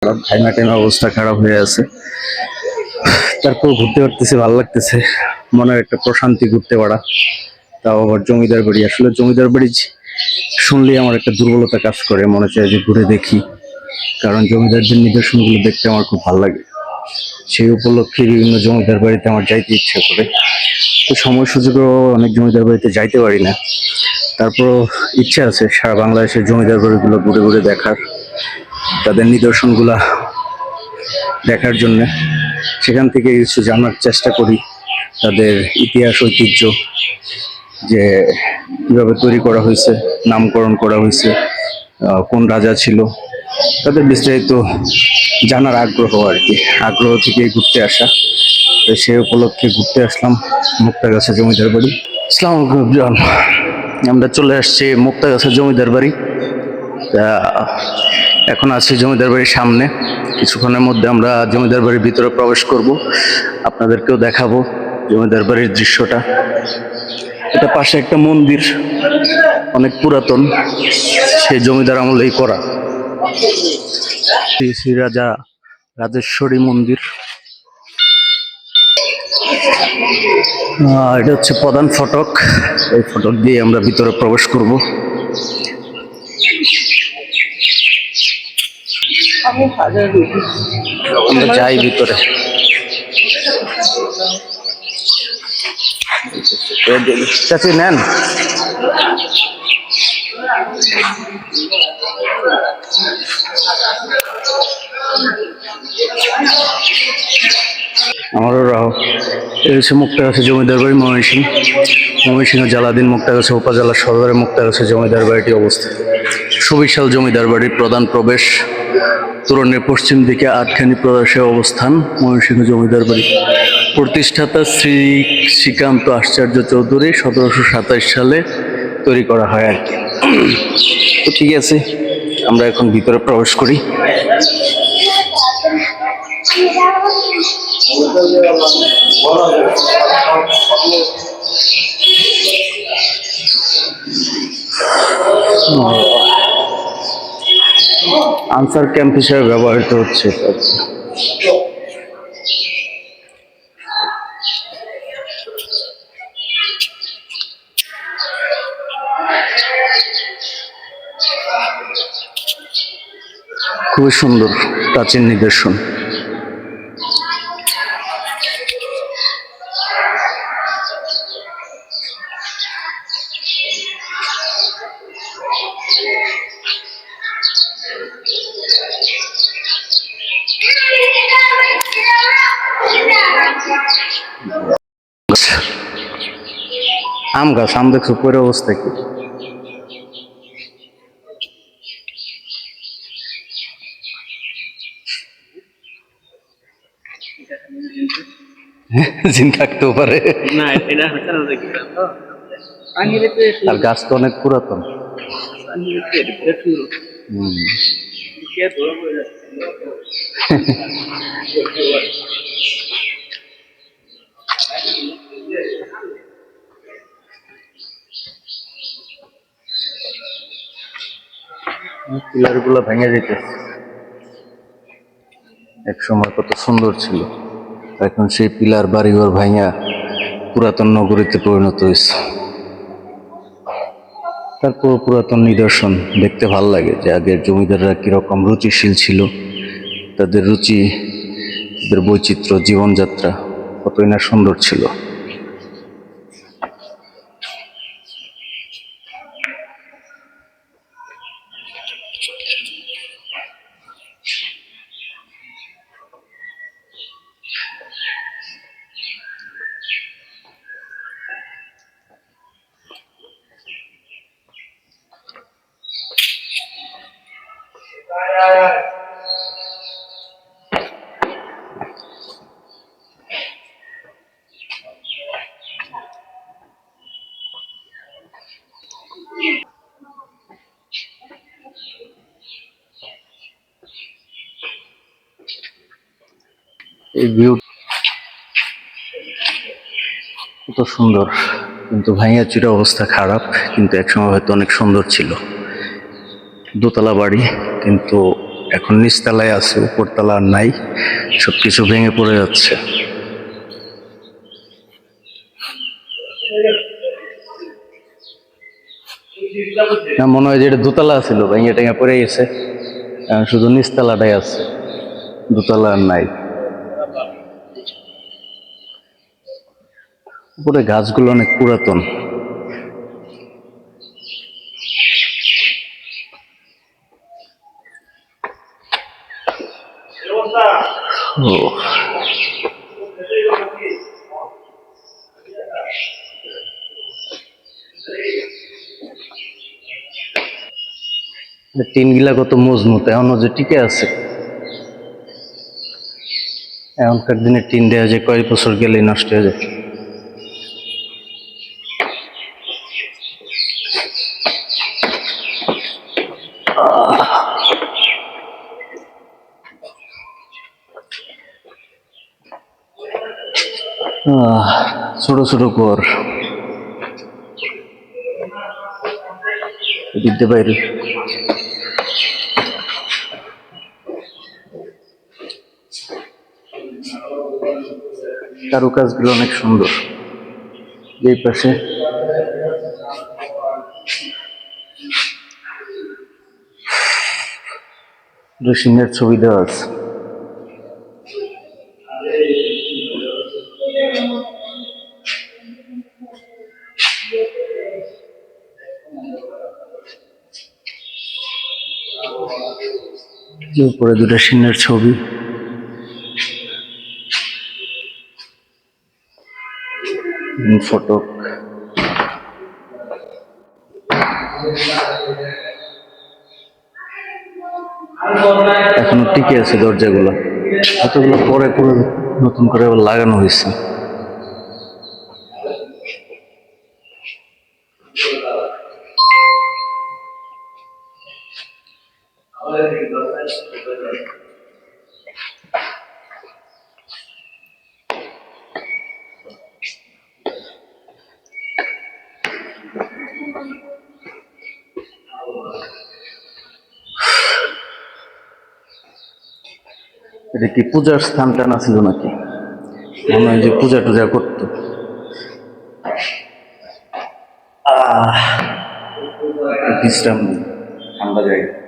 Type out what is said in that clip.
খাইনা টাইমা অবস্থা খারাপ হয়ে আছে। তারপর ঘুরতে পারতেছি, ভালো লাগতেছে, মনের একটা প্রশান্তি ঘুরতে পারা। তাও আবার জমিদার বাড়ি। আসলে জমিদার বাড়ি শুনলেই আমার একটা দুর্বলতা কাজ করে, মনে চায় যে ঘুরে দেখি, কারণ জমিদারদের নিদর্শনগুলো দেখতে আমার খুব ভালো লাগে। সেই উপলক্ষে বিভিন্ন জমিদার বাড়িতে আমার যাইতে ইচ্ছা করে। তো সময় সুযোগও অনেক জমিদার বাড়িতে যাইতে পারি না, তারপরও ইচ্ছা আছে সারা বাংলাদেশের জমিদার বাড়িগুলো ঘুরে ঘুরে দেখার, তাদের নিদর্শনগুলা দেখার জন্য। সেখান থেকে কিছু জানার চেষ্টা করি, তাদের ইতিহাস ঐতিহ্য, যে কিভাবে তৈরি করা হয়েছে, নামকরণ করা হয়েছে, কোন রাজা ছিল, তাদের বিস্তারিত জানার আগ্রহ আর কি। আগ্রহ থেকে ঘুরতে আসা। তো সেই উপলক্ষে ঘুরতে আসলাম মুক্তাগাছা জমিদার বাড়ি। আসসালামু আলাইকুম জন, আমরা চলে আসছি মুক্তাগাছা জমিদার বাড়ি। তা এখন আছি জমিদার বাড়ির সামনে। কিছুক্ষণের মধ্যে আমরা জমিদার বাড়ির ভিতরে প্রবেশ করব, আপনাদেরকেও দেখাবো জমিদার বাড়ির দৃশ্যটা। এটা পাশে একটা মন্দির, অনেক পুরাতন, সেই জমিদার আমলেই করা। শ্রী শ্রী রাজা রাজেশ্বরী মন্দির। এটা হচ্ছে প্রধান ফটক। এই ফটক দিয়ে আমরা ভিতরে প্রবেশ করব। আমরা যাই ভিতরে। চাচি নেন। আমারও রাও। এই হচ্ছে মুক্তাগাছা জমিদার বাড়ি, ময়মনসিংহ। ময়মনসিংহ জেলাধীন মুক্তাগাছা উপজেলা সদরে মুক্তাগাছা জমিদার বাড়িটি অবস্থিত। সুবিশাল জমিদার বাড়ির প্রধান প্রবেশ, তোরণের পশ্চিম দিকে আটখানি প্রদেশে অবস্থান। ময়মনসিংহ জমিদার বাড়ি প্রতিষ্ঠাতা শ্রী শ্রীকান্ত আচার্য চৌধুরী 1727 সালে তৈরি করা হয় আর কি। তো ঠিক আছে, আমরা এখন ভিতরে প্রবেশ করি। আনসার ক্যাম্প হিসেবে ব্যবহৃত হচ্ছে। খুবই সুন্দর প্রাচীন নিদর্শন। আম গাছ, আম দেখছো পরে অবস্থা কি? জিন থাকতেও পারে, আর গাছ তো অনেক পুরাতন। পিলার গুলো ভেঙে যেতেছে। এক সময় কত সুন্দর ছিল, এখন সেই পিলার বাড়িঘর ভাঙা পুরাতন নগরীতে পরিণত হয়েছে। তারপর পুরাতন নিদর্শন দেখতে ভাল লাগে, যে আগের জমিদাররা কিরকম রুচিশীল ছিল, তাদের রুচি, তাদের বৈচিত্র্য, জীবনযাত্রা কতই না সুন্দর ছিল। এই ভিউ কত সুন্দর, কিন্তু ভাঙিয়া চুরা অবস্থা খারাপ, কিন্তু একসময় হয়তো অনেক সুন্দর ছিল। দোতলা বাড়ি, কিন্তু এখন নিচতলায় আছে, উপরতলা আর নাই, সবকিছু ভেঙে পড়ে যাচ্ছে। না, মনে হয় যে এটা দোতলা ছিল, ভেঙে টেঙে পড়ে গেছে, এখন শুধু নিচতলাটাই আছে, দোতলা আর নাই। উপরে গাছগুলো অনেক পুরাতন। ও, টিন গুলা কত মজবুত, এখনো যে টিকে আছে। এখনকার দিনে টিন দেওয়া যায় কয়েক বছর গেলেই নষ্ট হয়ে যায়। ছোট ছোট ঘর, দিতে বাইরে। কারুকাজগুলো অনেক সুন্দর। এই পাশে সিংহের ছবি দেওয়া আছে। যে উপরে দুটো সিংহের ছবি। ফটক, এখনো টিকে আছে দরজাগুলো, এতগুলো পরে পুরো নতুন করে আবার লাগানো হয়েছে। এটা কি পূজার স্থান টানা ছিল নাকি? মনে হয় যে পূজা টুজা করতো। বিশ্রাম নেই, ঠান্ডা জায়গা।